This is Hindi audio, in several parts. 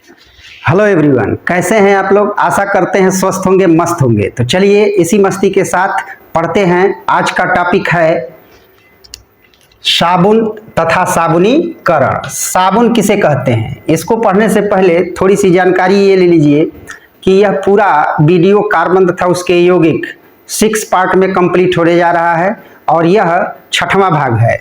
हेलो एवरीवन, कैसे हैं आप लोग। आशा करते हैं स्वस्थ होंगे, मस्त होंगे। तो चलिए इसी मस्ती के साथ पढ़ते हैं। आज का टॉपिक है साबुन तथा साबुनीकरण। साबुन किसे कहते हैं, इसको पढ़ने से पहले थोड़ी सी जानकारी ये ले लीजिए कि यह पूरा वीडियो कार्बन तथा उसके यौगिक 6 पार्ट में कंप्लीट होने जा रहा है और यह 6वां भाग है।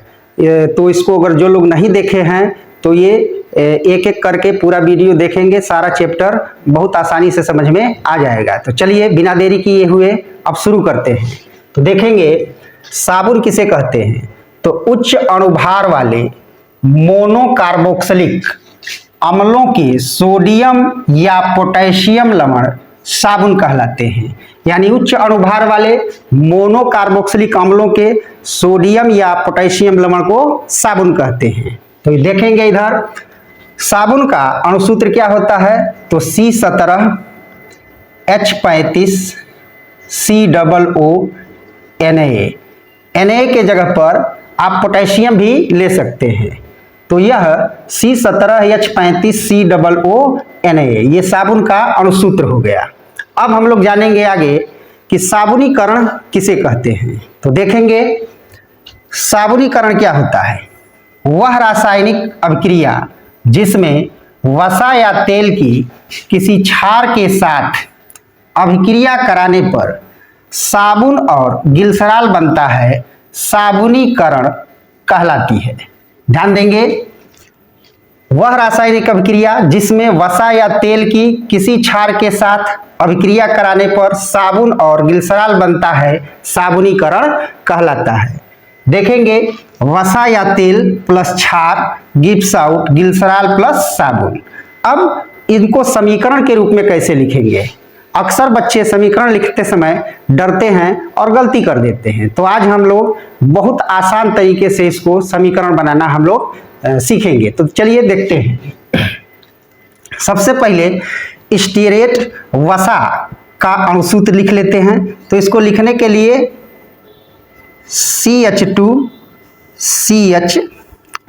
तो इसको अगर जो लोग नहीं देखे हैं तो ये एक एक करके पूरा वीडियो देखेंगे, सारा चैप्टर बहुत आसानी से समझ में आ जाएगा। तो चलिए बिना देरी किए हुए अब शुरू करते हैं। तो देखेंगे साबुन किसे कहते हैं। तो उच्च अणुभार वाले मोनोकार्बोक्सिलिक अम्लों के सोडियम या पोटेशियम लवण साबुन कहलाते हैं। यानी उच्च अणुभार वाले मोनोकार्बोक्सिलिक अम्लों के सोडियम या पोटेशियम लवण को साबुन कहते हैं। तो देखेंगे इधर साबुन का अणुसूत्र क्या होता है। तो C17 H35 COO Na। Na के जगह पर आप पोटेशियम भी ले सकते हैं। तो यह C17 H35 COO Na ये साबुन का अणुसूत्र हो गया। अब हम लोग जानेंगे आगे कि साबुनीकरण किसे कहते हैं। तो देखेंगे साबुनीकरण क्या होता है। वह रासायनिक अभिक्रिया जिसमें वसा या तेल की किसी क्षार के साथ अभिक्रिया कराने पर साबुन और ग्लिसरॉल बनता है, साबुनीकरण कहलाती है। ध्यान देंगे, वह रासायनिक अभिक्रिया जिसमें वसा या तेल की किसी क्षार के साथ अभिक्रिया कराने पर साबुन और ग्लिसरॉल बनता है, साबुनीकरण कहलाता है। देखेंगे वसा या तेल प्लस क्षार गिव्स आउट ग्लिसरॉल प्लस साबुन। अब इनको समीकरण के रूप में कैसे लिखेंगे। अक्सर बच्चे समीकरण लिखते समय डरते हैं और गलती कर देते हैं। तो आज हम लोग बहुत आसान तरीके से इसको समीकरण बनाना हम लोग सीखेंगे। तो चलिए देखते हैं। सबसे पहले स्टीरेट वसा का अणुसूत्र लिख लेते हैं। तो इसको लिखने के लिए CH2 CH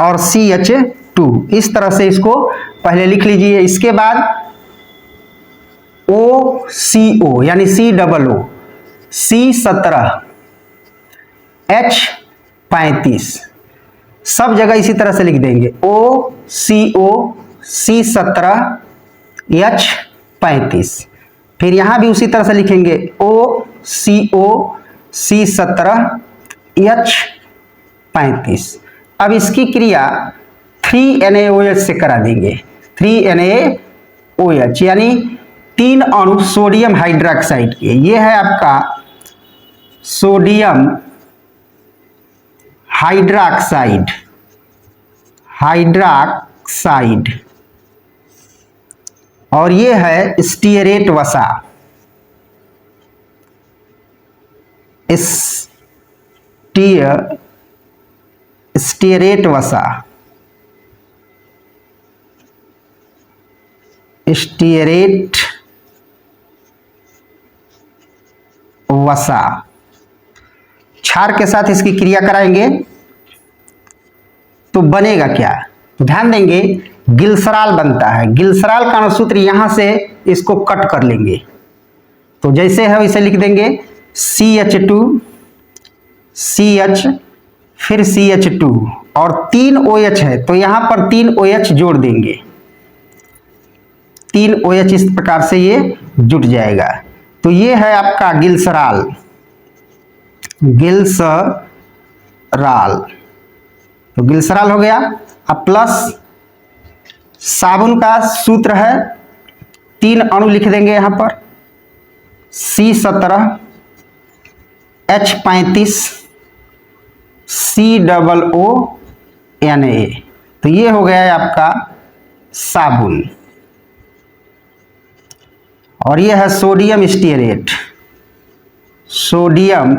और CH2 इस तरह से इसको पहले लिख लीजिए। इसके बाद OCO यानी COO C17 H35 सब जगह इसी तरह से लिख देंगे। OCO C17 H35 फिर यहां भी उसी तरह से लिखेंगे OCO C17 H35। अब इसकी क्रिया 3NaOH से करा देंगे। 3NaOH यानी 3 अणु सोडियम हाइड्रोक्साइड के। ये है आपका सोडियम हाइड्रोक्साइड और ये है स्टीयरेट वसा। स्टीयरेट वसा स्टीयरेट वसा क्षार के साथ इसकी क्रिया कराएंगे तो बनेगा क्या। ध्यान देंगे ग्लिसरॉल बनता है। ग्लिसरॉल का अणुसूत्र यहां से इसको कट कर लेंगे। तो जैसे है वैसे लिख देंगे CH2 CH फिर CH2 और 3 OH है तो यहां पर 3 OH जोड़ देंगे। 3 OH इस प्रकार से ये जुट जाएगा। तो ये है आपका ग्लिसरॉल। तो ग्लिसरॉल हो गया। अब प्लस साबुन का सूत्र है 3 अणु लिख देंगे यहां पर C17 H35 COO Na। तो ये हो गया है आपका साबुन। और ये है सोडियम स्टीयरेट। सोडियम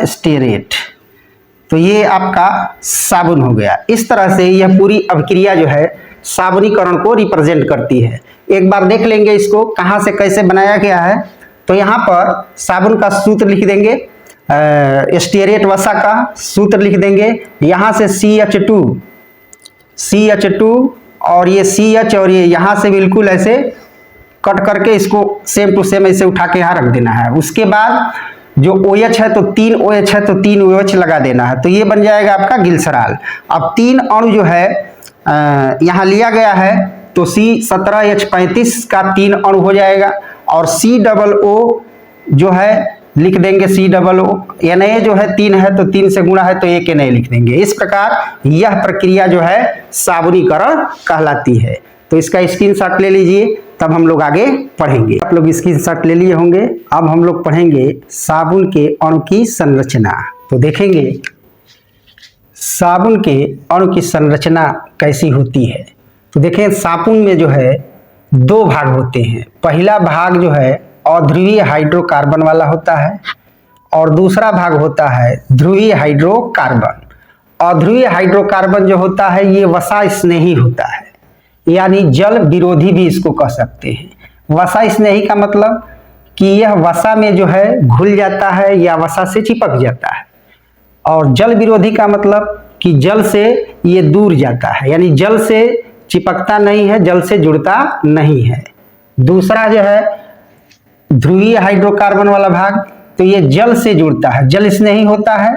स्टीयरेट तो ये आपका साबुन हो गया। इस तरह से यह पूरी अभिक्रिया जो है साबुनीकरण को रिप्रेजेंट करती है। एक बार देख लेंगे इसको कहां से कैसे बनाया गया है। तो यहां पर साबुन का सूत्र लिख देंगे स्टीयरेट वसा का सूत्र लिख देंगे। यहाँ से CH2 और ये CH और ये यहाँ से बिल्कुल ऐसे कट करके इसको सेम टू सेम ऐसे उठा के यहाँ रख देना है। उसके बाद जो OH है तो 3 OH है तो 3 OH लगा देना है, तो ये बन जाएगा आपका ग्लिसरॉल। अब 3 अणु जो है यहाँ लिया गया है तो C17H35 का 3 अणु हो जाएगा और COO जो है लिख देंगे COO। Na जो है 3 है तो 3 से गुणा है तो 1 Na लिख देंगे। इस प्रकार यह प्रक्रिया जो है साबुनीकरण कहलाती है। तो इसका स्क्रीनशॉट ले लीजिए, तब हम लोग आगे पढ़ेंगे। आप लोग स्क्रीनशॉट ले लिए होंगे। अब हम लोग पढ़ेंगे साबुन के अणु की संरचना। तो देखेंगे साबुन के अणु की संरचना कैसी होती है। तो देखें साबुन में जो है 2 भाग होते हैं। पहला भाग जो है अध्रुवीय हाइड्रोकार्बन वाला होता है और दूसरा भाग होता है ध्रुवीय हाइड्रोकार्बन। अध्रुवीय हाइड्रोकार्बन जो होता है ये वसा स्नेही होता है, यानी जल विरोधी भी इसको कह सकते हैं। वसा स्नेही का मतलब कि यह वसा में जो है घुल जाता है या वसा से चिपक जाता है, और जल विरोधी का मतलब कि जल से ये दूर जाता है, यानी जल से चिपकता नहीं है, जल से जुड़ता नहीं है। दूसरा जो है ध्रुवीय हाइड्रोकार्बन वाला भाग, तो ये जल से जुड़ता है, जल स्नेही होता है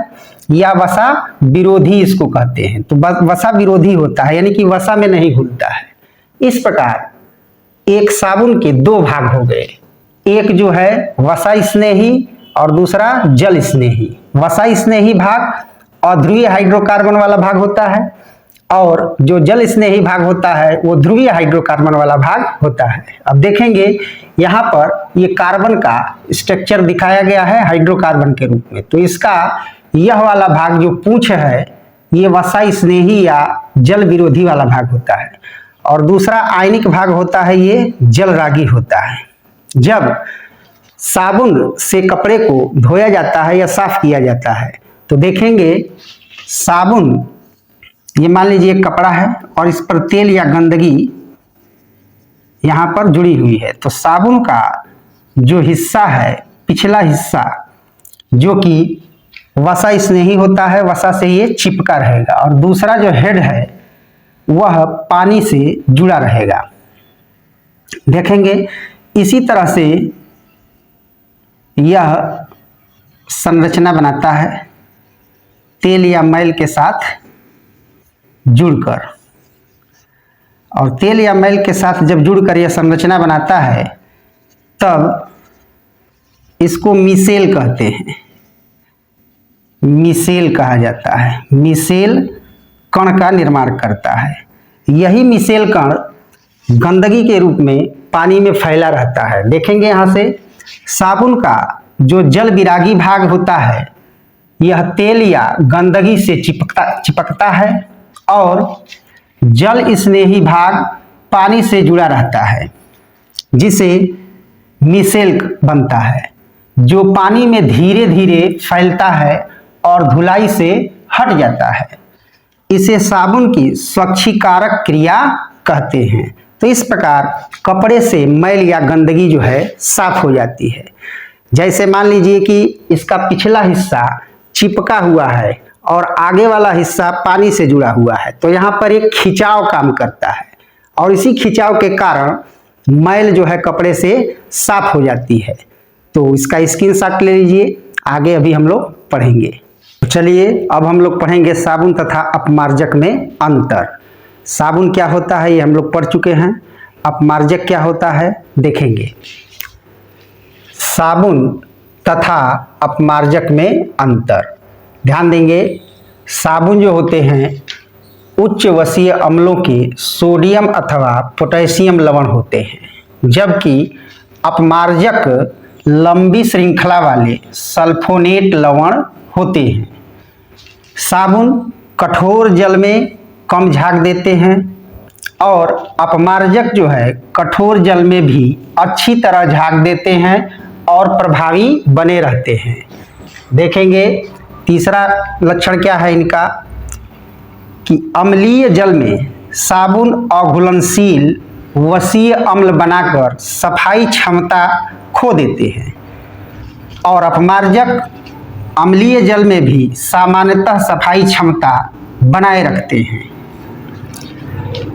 या वसा विरोधी इसको कहते हैं। तो वसा विरोधी होता है, यानी कि वसा में नहीं घुलता है। इस प्रकार एक साबुन के 2 भाग हो गए, एक जो है वसा स्नेही और दूसरा जल स्नेही। वसा स्नेही भाग अध्रुवीय हाइड्रोकार्बन वाला भाग होता है और जो जल स्नेही भाग होता है वो ध्रुवीय हाइड्रोकार्बन वाला भाग होता है। अब देखेंगे यहाँ पर ये कार्बन का स्ट्रक्चर दिखाया गया है हाइड्रोकार्बन के रूप में। तो इसका यह वाला भाग जो पूंछ है ये वसा स्नेही या जल विरोधी वाला भाग होता है, और दूसरा आयनिक भाग होता है ये जलरागी होता है। जब साबुन से कपड़े को धोया जाता है या साफ किया जाता है तो देखेंगे साबुन, ये मान लीजिए एक कपड़ा है और इस पर तेल या गंदगी यहाँ पर जुड़ी हुई है, तो साबुन का जो हिस्सा है पिछला हिस्सा जो कि वसा स्नेही होता है, वसा से ये चिपका रहेगा, और दूसरा जो हेड है वह पानी से जुड़ा रहेगा। देखेंगे इसी तरह से यह संरचना बनाता है तेल या मैल के साथ जुड़कर, और तेल या मैल के साथ जब जुड़कर यह संरचना बनाता है तब इसको मिसेल कहते हैं। मिसेल कहा जाता है। मिसेल कण का निर्माण करता है। यही मिसेल कण गंदगी के रूप में पानी में फैला रहता है। देखेंगे यहाँ से साबुन का जो जल विरागी भाग होता है यह तेल या गंदगी से चिपकता है, और जल स्नेही भाग पानी से जुड़ा रहता है जिसे मिसेल बनता है, जो पानी में धीरे धीरे फैलता है और धुलाई से हट जाता है। इसे साबुन की स्वच्छीकारक क्रिया कहते हैं। तो इस प्रकार कपड़े से मैल या गंदगी जो है साफ हो जाती है। जैसे मान लीजिए कि इसका पिछला हिस्सा चिपका हुआ है और आगे वाला हिस्सा पानी से जुड़ा हुआ है, तो यहाँ पर एक खिंचाव काम करता है, और इसी खिंचाव के कारण मैल जो है कपड़े से साफ हो जाती है। तो इसका स्क्रीनशॉट ले लीजिए, आगे अभी हम लोग पढ़ेंगे। तो चलिए अब हम लोग पढ़ेंगे साबुन तथा अपमार्जक में अंतर। साबुन क्या होता है ये हम लोग पढ़ चुके हैं, अपमार्जक क्या होता है देखेंगे। साबुन तथा अपमार्जक में अंतर, ध्यान देंगे साबुन जो होते हैं उच्च वसीय अम्लों के सोडियम अथवा पोटेशियम लवण होते हैं, जबकि अपमार्जक लंबी श्रृंखला वाले सल्फोनेट लवण होते हैं। साबुन कठोर जल में कम झाग देते हैं और अपमार्जक जो है कठोर जल में भी अच्छी तरह झाग देते हैं और प्रभावी बने रहते हैं। देखेंगे तीसरा लक्षण क्या है इनका कि अम्लीय जल में साबुन अघुलनशील वसीय अम्ल बनाकर सफाई क्षमता खो देते हैं, और अपमार्जक अम्लीय जल में भी सामान्यतः सफाई क्षमता बनाए रखते हैं।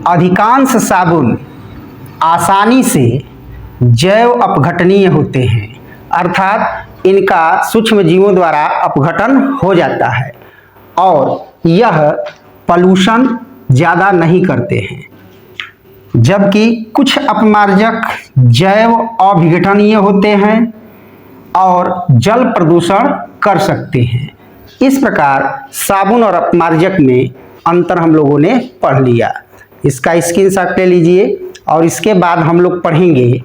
अधिकांश साबुन आसानी से जैव अपघटनीय होते हैं, अर्थात इनका सूक्ष्म जीवों द्वारा अपघटन हो जाता है और यह पॉल्यूशन ज़्यादा नहीं करते हैं, जबकि कुछ अपमार्जक जैव अविघटनीय होते हैं और जल प्रदूषण कर सकते हैं। इस प्रकार साबुन और अपमार्जक में अंतर हम लोगों ने पढ़ लिया। इसका स्क्रीनशॉट ले लीजिए और इसके बाद हम लोग पढ़ेंगे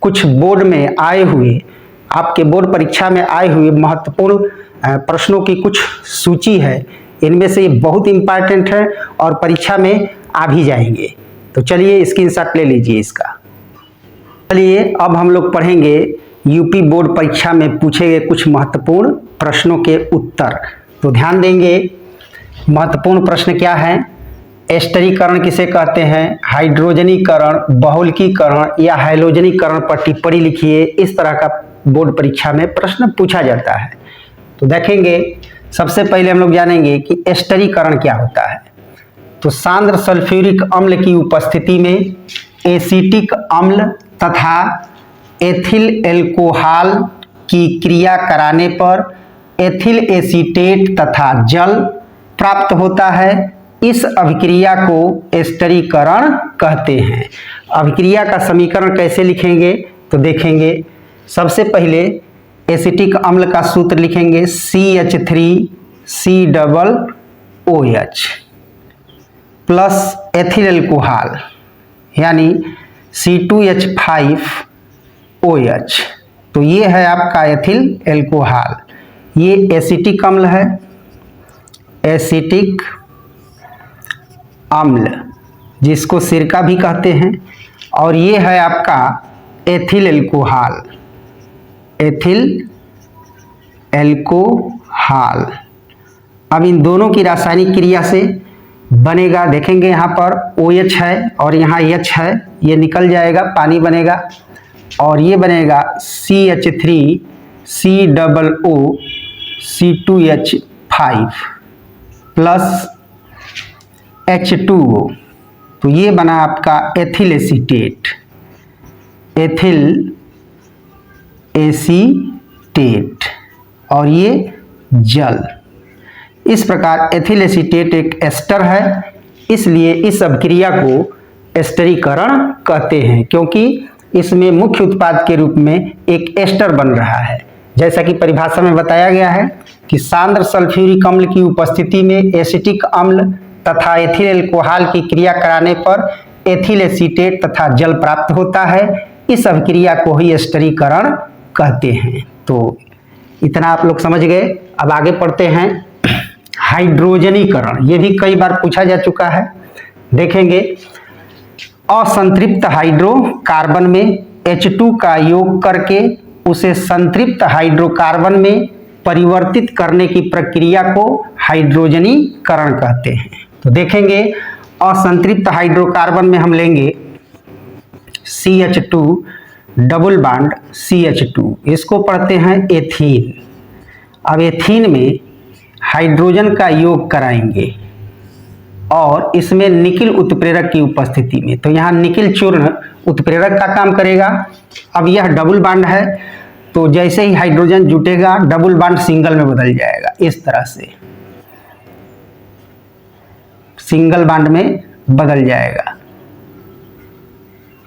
कुछ बोर्ड में आए हुए, आपके बोर्ड परीक्षा में आए हुए महत्वपूर्ण प्रश्नों की कुछ सूची है। इनमें से ये बहुत इंपॉर्टेंट है और परीक्षा में आ भी जाएंगे। तो चलिए स्क्रीनशॉट ले लीजिए इसका। चलिए अब हम लोग पढ़ेंगे यूपी बोर्ड परीक्षा में पूछे गए कुछ महत्वपूर्ण प्रश्नों के उत्तर। तो ध्यान देंगे, महत्वपूर्ण प्रश्न क्या है, एस्टरीकरण किसे कहते हैं, हाइड्रोजनीकरण, बहुलकीकरण या हैलोजनीकरण पर टिप्पणी लिखिए। इस तरह का बोर्ड परीक्षा में प्रश्न पूछा जाता है। तो देखेंगे, सबसे पहले हम लोग जानेंगे कि एस्टरीकरण क्या होता है। तो सांद्र सल्फ्यूरिक अम्ल की उपस्थिति में एसिटिक अम्ल तथा एथिल एल्कोहल की क्रिया कराने पर एथिल एसीटेट तथा जल प्राप्त होता है। इस अभिक्रिया को एस्टरीकरण कहते हैं। अभिक्रिया का समीकरण कैसे लिखेंगे तो देखेंगे, सबसे पहले एसिटिक अम्ल का सूत्र लिखेंगे CH3COOH प्लस एथिल एल्कोहल यानी C2H5OH। तो ये है आपका एथिल एल्कोहल, ये एसिटिक अम्ल है, एसिटिक अम्ल जिसको सिरका भी कहते हैं, और ये है आपका एथिल एल्कोहल, एथिल एल्कोहल। अब इन दोनों की रासायनिक क्रिया से बनेगा, देखेंगे यहाँ पर OH है और यहाँ H है, ये निकल जाएगा, पानी बनेगा और ये बनेगा CH3COO C2H5 प्लस H2O। तो ये बना आपका एथिल एसीटेट, एथिल एसीटेट और ये जल। इस प्रकार एथिल एसीटेट एक एस्टर है, इसलिए इस अभिक्रिया को एस्टरीकरण कहते हैं, क्योंकि इसमें मुख्य उत्पाद के रूप में एक एस्टर बन रहा है। जैसा कि परिभाषा में बताया गया है कि सांद्र सल्फ्यूरिक अम्ल की उपस्थिति में एसिटिक अम्ल तथा एथिल एल्कोहल की क्रिया कराने पर एथिल एसीटेट तथा जल प्राप्त होता है। इस अभिक्रिया को ही एस्टरीकरण कहते हैं। तो इतना आप लोग समझ गए। अब आगे पढ़ते हैं हाइड्रोजनीकरण। ये भी कई बार पूछा जा चुका है, देखेंगे। असंतृप्त हाइड्रोकार्बन में H2 का योग करके उसे संतृप्त हाइड्रोकार्बन में परिवर्तित करने की प्रक्रिया को हाइड्रोजनीकरण कहते हैं। तो देखेंगे, असंतृप्त हाइड्रोकार्बन में हम लेंगे CH2 डबल बॉन्ड CH2, इसको पढ़ते हैं एथीन। अब एथीन में हाइड्रोजन का योग कराएंगे और इसमें निकिल उत्प्रेरक की उपस्थिति में, तो यहाँ निकिल चूर्ण उत्प्रेरक का काम करेगा। अब यह डबल बॉन्ड है, तो जैसे ही हाइड्रोजन जुटेगा डबल बॉन्ड सिंगल में बदल जाएगा। इस तरह से सिंगल बॉन्ड में बदल जाएगा,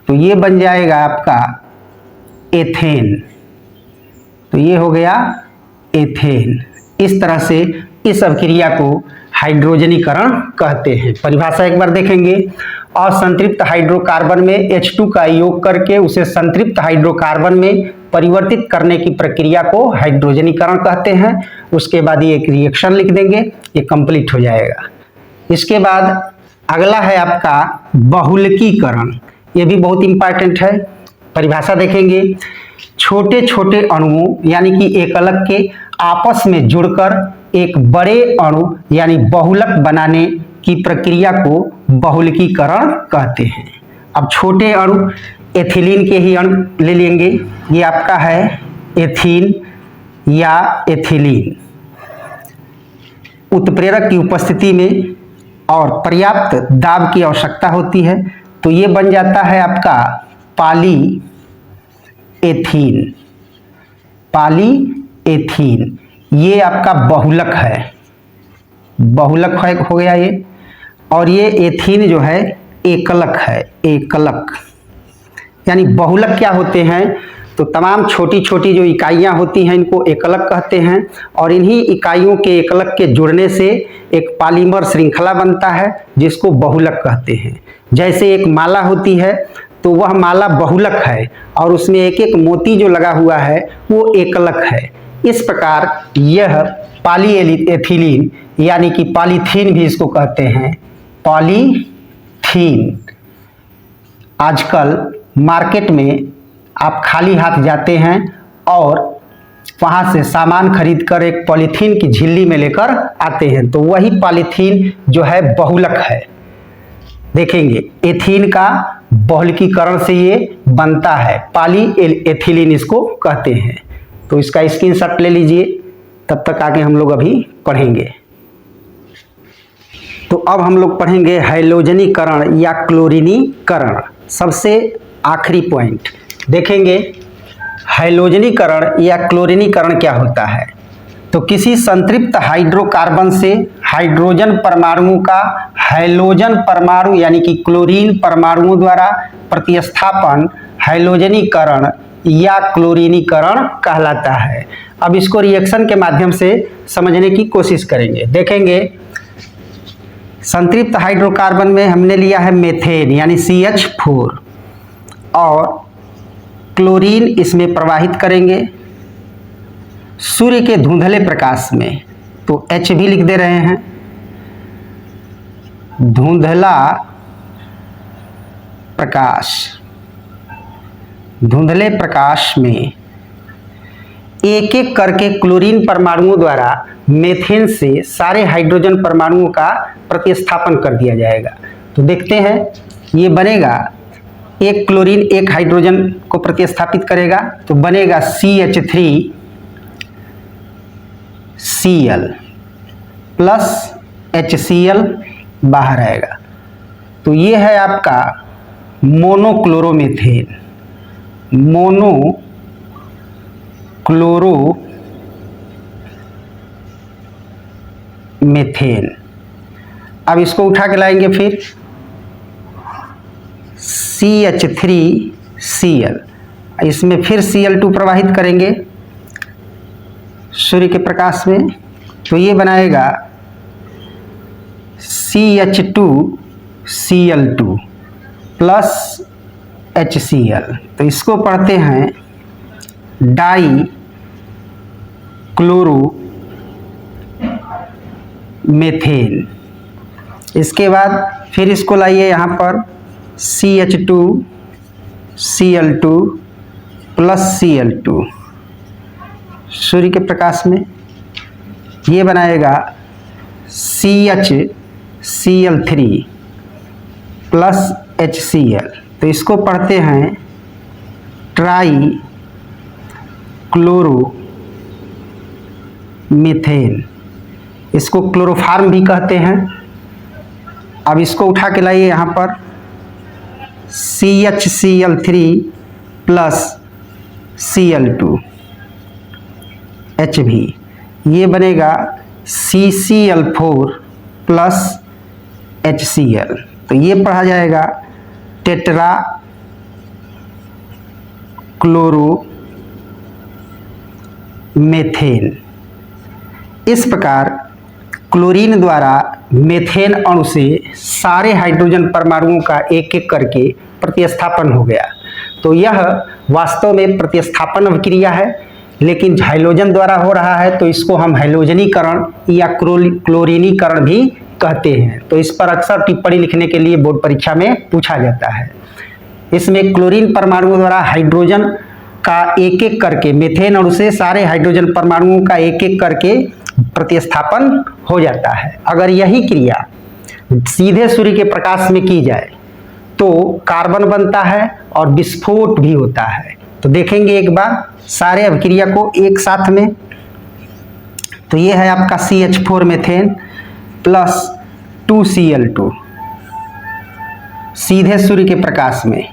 तो ये बन जाएगा आपका एथेन। तो ये हो गया एथेन। इस तरह से इस अभिक्रिया को हाइड्रोजनीकरण कहते हैं। परिभाषा एक बार देखेंगे। असंतृप्त हाइड्रोकार्बन में H2 का योग करके उसे संतृप्त हाइड्रोकार्बन में परिवर्तित करने की प्रक्रिया को हाइड्रोजनीकरण कहते हैं। उसके बाद ये एक रिएक्शन लिख देंगे, ये कंप्लीट हो जाएगा। इसके बाद अगला है आपका बहुलकीकरण। ये भी बहुत इंपॉर्टेंट है। परिभाषा देखेंगे। छोटे छोटे अणुओं यानी कि एकलक के आपस में जुड़कर एक बड़े अणु यानी बहुलक बनाने की प्रक्रिया को बहुलकीकरण कहते हैं। अब छोटे अणु एथिलीन के ही अणु ले लेंगे। ये आपका है एथीन या एथिलीन, उत्प्रेरक की उपस्थिति में और पर्याप्त दाब की आवश्यकता होती है, तो ये बन जाता है आपका पॉलीएथीन। पॉलीएथीन ये आपका बहुलक है, बहुलक हो गया ये। और ये एथीन जो है एकलक है, एकलक। यानी बहुलक क्या होते हैं, तो तमाम छोटी छोटी जो इकाइयां होती हैं इनको एकलक कहते हैं, और इन्हीं इकाइयों के एकलक के जुड़ने से एक पॉलीमर श्रृंखला बनता है जिसको बहुलक कहते हैं। जैसे एक माला होती है तो वह माला बहुलक है और उसमें एक एक मोती जो लगा हुआ है वो एकलक है। इस प्रकार यह पॉलीएथिलीन यानी कि पॉलीथीन भी इसको कहते हैं, पॉलीथीन। आजकल मार्केट में आप खाली हाथ जाते हैं और वहाँ से सामान खरीदकर एक पॉलीथीन की झिल्ली में लेकर आते हैं, तो वही पॉलीथीन जो है बहुलक है। देखेंगे एथीन का बहुलकीकरण से ये बनता है, पॉलीएथिलीन इसको कहते हैं। तो इसका स्क्रीनशॉट ले लीजिए, तब तक आगे हम लोग अभी पढ़ेंगे। तो अब हम लोग पढ़ेंगे हैलोजनीकरण या क्लोरीनीकरण। सबसे आखिरी पॉइंट देखेंगे, हैलोजनीकरण या क्लोरीनीकरण क्या होता है। तो किसी संतृप्त हाइड्रोकार्बन से हाइड्रोजन परमाणुओं का हैलोजन परमाणु यानी कि क्लोरीन परमाणुओं द्वारा प्रतिस्थापन हैलोजनीकरण या क्लोरीनीकरण कहलाता है। अब इसको रिएक्शन के माध्यम से समझने की कोशिश करेंगे। देखेंगे संतृप्त हाइड्रोकार्बन में हमने लिया है मेथेन यानी CH4 और क्लोरीन इसमें प्रवाहित करेंगे सूर्य के धुंधले प्रकाश में, तो H भी लिख दे रहे हैं। धुंधला प्रकाश, धुंधले प्रकाश में एक एक करके क्लोरीन परमाणुओं द्वारा मेथेन से सारे हाइड्रोजन परमाणुओं का प्रतिस्थापन कर दिया जाएगा। तो देखते हैं ये बनेगा, एक क्लोरीन एक हाइड्रोजन को प्रतिस्थापित करेगा तो बनेगा CH3Cl प्लस HCl बाहर आएगा। तो ये है आपका मोनोक्लोरोमेथेन, मोनोक्लोरोमेथेन। अब इसको उठा के लाएंगे फिर CH3Cl, इसमें फिर Cl2 प्रवाहित करेंगे सूर्य के प्रकाश में, तो ये बनाएगा CH2Cl2 प्लस HCl। तो इसको पढ़ते हैं डाई क्लोरोमेथेन। इसके बाद फिर इसको लाइए यहाँ पर CH2Cl2 प्लस Cl2 सूर्य के प्रकाश में, ये बनाएगा CHCl3 प्लस HCl। तो इसको पढ़ते हैं ट्राई क्लोरोमीथेन, इसको क्लोरोफार्म भी कहते हैं। अब इसको उठा के लाइए यहाँ पर CHCl3 प्लस Cl2 H भी, ये बनेगा CCl4 प्लस HCl। तो ये पढ़ा जाएगा टेट्रा क्लोरोमेथेन। इस प्रकार क्लोरीन द्वारा मेथेन अणु से सारे हाइड्रोजन परमाणुओं का एक एक करके प्रतिस्थापन हो गया। तो यह वास्तव में प्रतिस्थापन अभिक्रिया है, लेकिन हाइड्रोजन द्वारा हो रहा है, तो इसको हम हैलोजनीकरण या क्लोरीनीकरण भी कहते हैं। तो इस पर अक्सर टिप्पणी लिखने के लिए बोर्ड परीक्षा में पूछा जाता है। इसमें क्लोरीन परमाणुओं द्वारा हाइड्रोजन का एक एक करके मेथेन अणु से सारे हाइड्रोजन परमाणुओं का एक एक करके प्रतिस्थापन हो जाता है। अगर यही क्रिया सीधे सूर्य के प्रकाश में की जाए तो कार्बन बनता है और विस्फोट भी होता है। तो देखेंगे एक बार सारे अभिक्रिया को एक साथ में। तो ये है आपका CH4 मीथेन प्लस 2Cl2, सीधे सूर्य के प्रकाश में,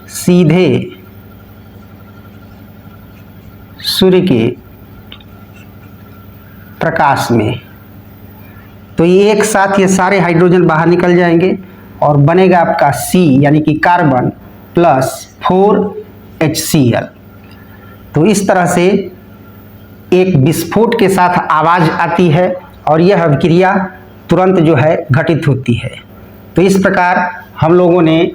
सीधे सूर्य के प्रकाश में। तो ये एक साथ ये सारे हाइड्रोजन बाहर निकल जाएंगे और बनेगा आपका C यानी कि कार्बन प्लस 4HCl। तो इस तरह से एक विस्फोट के साथ आवाज़ आती है और यह अभिक्रिया तुरंत जो है घटित होती है। तो इस प्रकार हम लोगों ने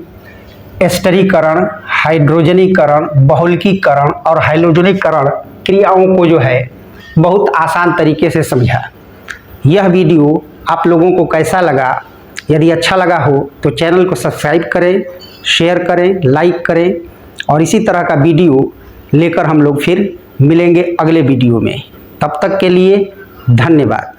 एस्टरीकरण, हाइड्रोजनीकरण, बहुलकीकरण और हाइड्रोजनीकरण क्रियाओं को जो है बहुत आसान तरीके से समझा। यह वीडियो आप लोगों को कैसा लगा? यदि अच्छा लगा हो तो चैनल को सब्सक्राइब करें, शेयर करें, लाइक करें और इसी तरह का वीडियो लेकर हम लोग फिर मिलेंगे अगले वीडियो में। तब तक के लिए धन्यवाद।